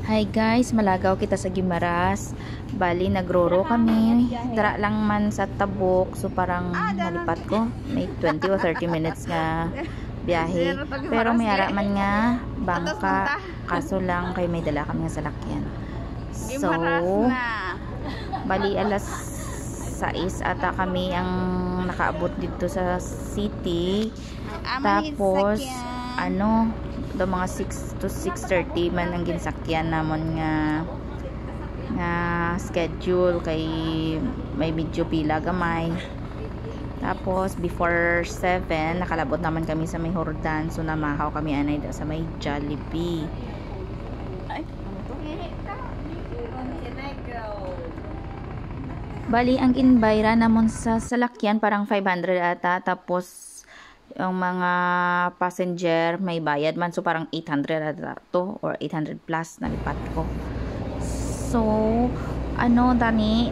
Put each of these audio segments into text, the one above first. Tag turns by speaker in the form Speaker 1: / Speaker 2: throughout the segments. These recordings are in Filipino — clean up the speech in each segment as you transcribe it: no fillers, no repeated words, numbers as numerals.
Speaker 1: Hi guys, malagaw kita sa Gimaras. Bali, nagroro kami. Dara lang man sa Tabuk. So parang nalipat ko. May 20 o 30 minutes nga biyahe. Pero may ara man nga bangka. Kaso lang kay may dala kami nga salakyan. So, bali alas 6 ata kami ang nakaabot dito sa city. Tapos, do mga 6 to 6:30 man ang ginsakyan namon nga schedule kay may medyo pila gamay. Tapos before 7 nakalabot naman kami sa may Hordan, so namahaw kami anay sa may Jollibee. Bali ang inbayra namon sa salakyan parang 500 ata, tapos yung mga passenger may bayad man, so parang 800 ata to or 800 plus nalipat ko. So tani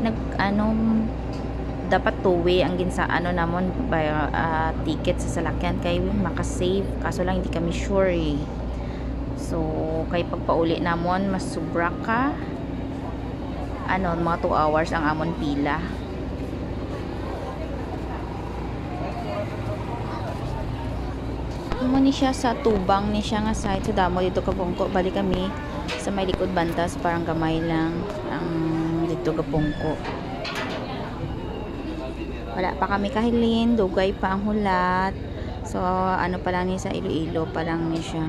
Speaker 1: dapat two-way ang ginsa namon ticket sa salakyan kay makasave, kaso lang hindi kami sure eh. So kay pagpauli namon mas sobra ka mga 2 hours ang amon pila. Mo ni siya sa tubang ni siya nga site sa damo dito Kapungko. Balik kami sa may likod bantas, parang gamay lang ang dito Kapungko. Wala pa kami kahilin, dugay pa ang hulat. So pa lang ni sa Iloilo pa lang ni siya.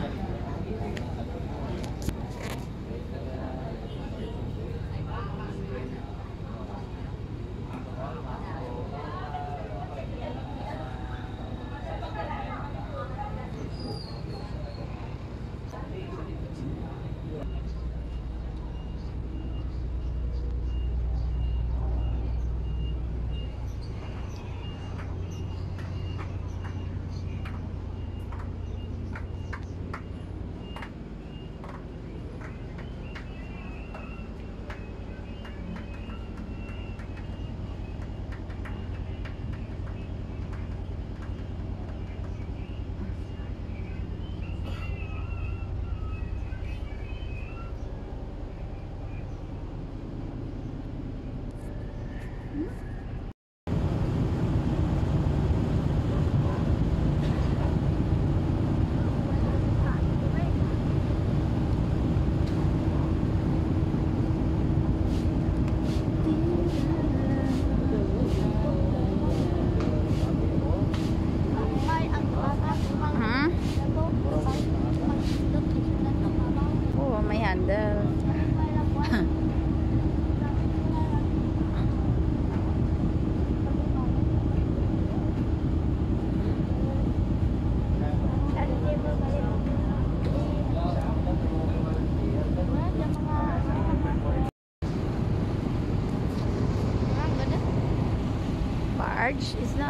Speaker 1: Barge is na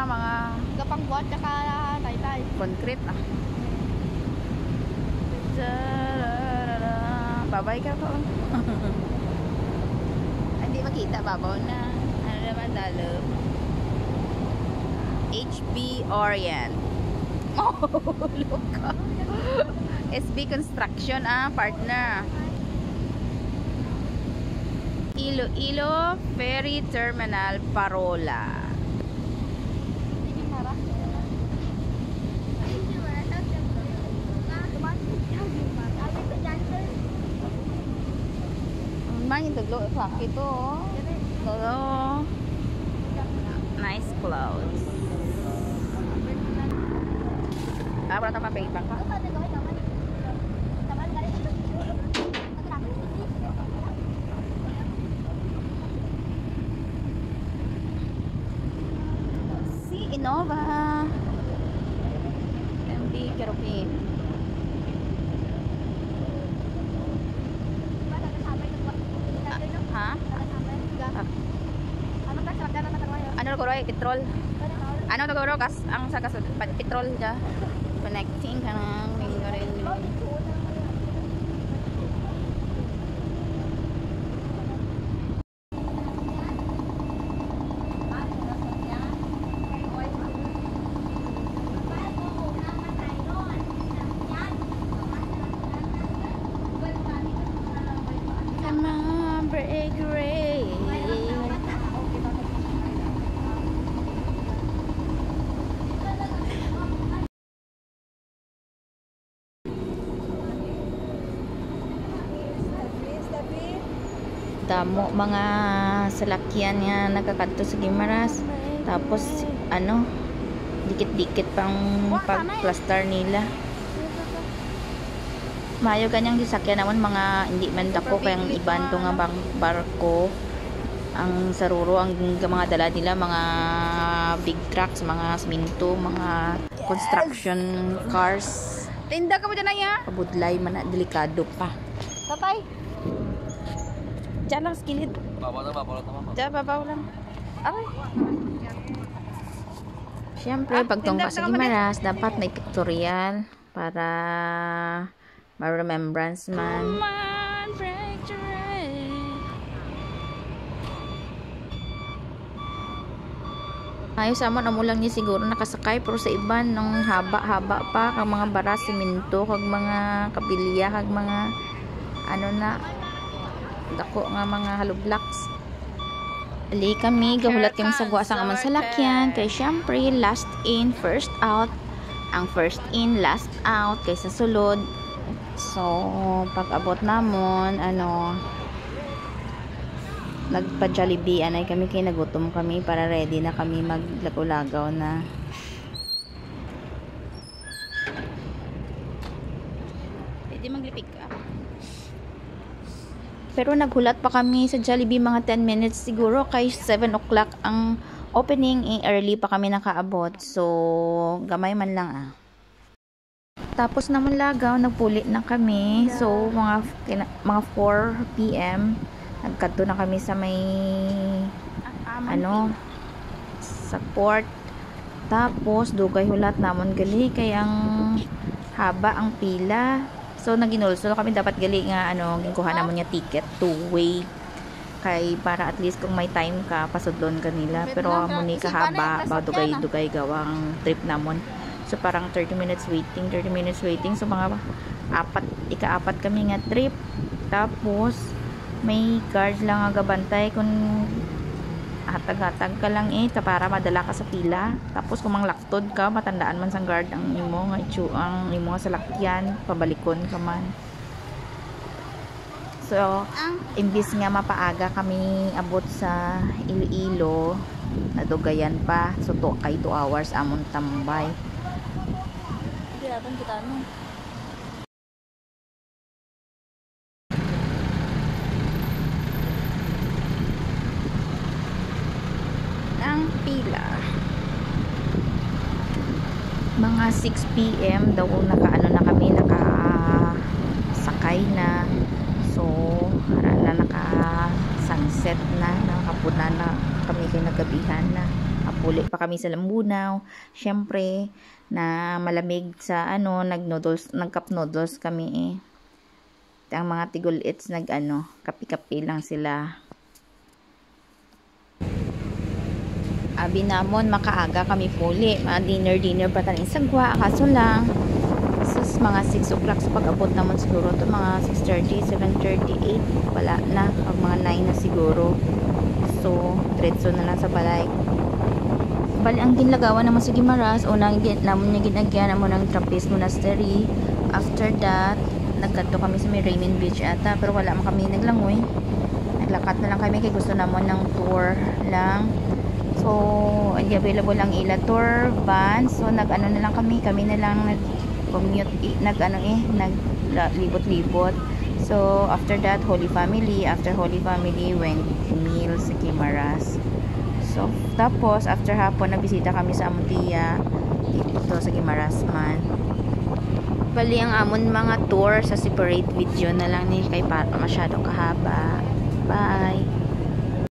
Speaker 1: mga
Speaker 2: kapangguat tsaka taytay
Speaker 1: concrete babay ka po. Hindi makita babaw na naman dalo. HB Orient. Look. SB Construction partner. Iloilo Ferry Terminal Parola. Yung taglo ito nice clothes. Wala tama paypang ka. Si Innova MB Keropin. Ano ko petrol? Ano to guro kas ang sa kas petrol ja connecting kanang rin. gray. Damo mga salakyan nga nakakadto sa Guimaras. Tapos ano, dikit-dikit pang pag-plaster nila. Mayo ganyang gisakyan naman mga hindi man dako kayang iban to nga barko. Ang saruro ang mga dala nila mga big trucks, mga siminto, mga construction cars.
Speaker 2: Tinda ka mo dyan na ya?
Speaker 1: Pabudlay man na delikado pa.
Speaker 2: Tatay.
Speaker 1: Diyan lang skilid. Diyan babaw lang.
Speaker 2: Aray.
Speaker 1: Siyempre, pagtungka sa Guimaras, dapat may pictorial para ma-remembrance man. Ayos amon amulang niya siguro nakasakay pero sa iban nung haba-haba pa kag mga baras siminto kag mga kapilya kag mga ano na dako nga mga hollow blocks. Ali kami gahulat kami sa guwasang amon salakyan kay syempre last in first out, ang first in last out kaysa sulod. So pag abot namon ano nagpa-Jollibee anay kami kay nagutom kami para ready na kami maglagaw-lagaw na.
Speaker 2: Pwede maglipig ka.
Speaker 1: Pero naghulat pa kami sa Jollibee mga 10 minutes siguro kay 7 o'clock ang opening, early pa kami nakaabot. So gamay man lang ah. Tapos naman lagaw, nagpulit na kami. So mga 4 PM nagkadto na kami sa may ano sa port. Tapos dugay hulat namon gali kay ang haba ang pila. So naginulso kami dapat gali nga ano ginkuha namon nga ticket two-way kay para at least kung may time ka pasudlon kanila. Pero muni kahaba ba dugay gawang trip namon. So parang 30 minutes waiting. So mga ika-apat kami nga trip. Tapos may guard lang nga gabantay kung hatag-hatag ka lang para madala ka sa pila. Tapos kung manglaktod ka matandaan man sang guard ang imo nga ang imo nga salakyan pabalikon ka man. So imbis nga mapaaga kami abot sa Iloilo nadugayan pa. So 2 hours amon tambay.
Speaker 2: Diyan kita no.
Speaker 1: Ang pila mga 6 PM daw nakaano na kami nakasakay na. So naka sunset na nakapuna na kami kay nagabihan na apuli pa kami sa Lambunaw. Syempre na malamig sa ano nag-cup noodles kami ang mga tigul-its kapi-kapi lang sila. Abi namon makaaga kami puli. Mga dinner pa tanin sagwa. Kaso lang sus mga 6 o'clock sa pag-abot namon siguro to mga 6:30, 7:38 wala na. Pag mga 9 na siguro. So diretso na lang sa balay. Bali ang ginlagawan naman sa Guimaras unang namon niya ginagyan namon ng Trappist Monastery. After that nagkadto kami sa may Raymond Beach ata pero wala man kami naglangoy. Naglakat na lang kami kay gusto namon ng tour lang. So, available lang ila tour van. So, nag-ano na lang kami na lang nag-commute, naglibot-libot. So, after that, Holy Family. After Holy Family, went meal sa Guimaras. So, tapos, after hapon, nabisita kami sa Amuntia dito sa Guimaras man. Bali, ang amon mga tour sa separate video na lang ni kay para masyado kahaba. Bye!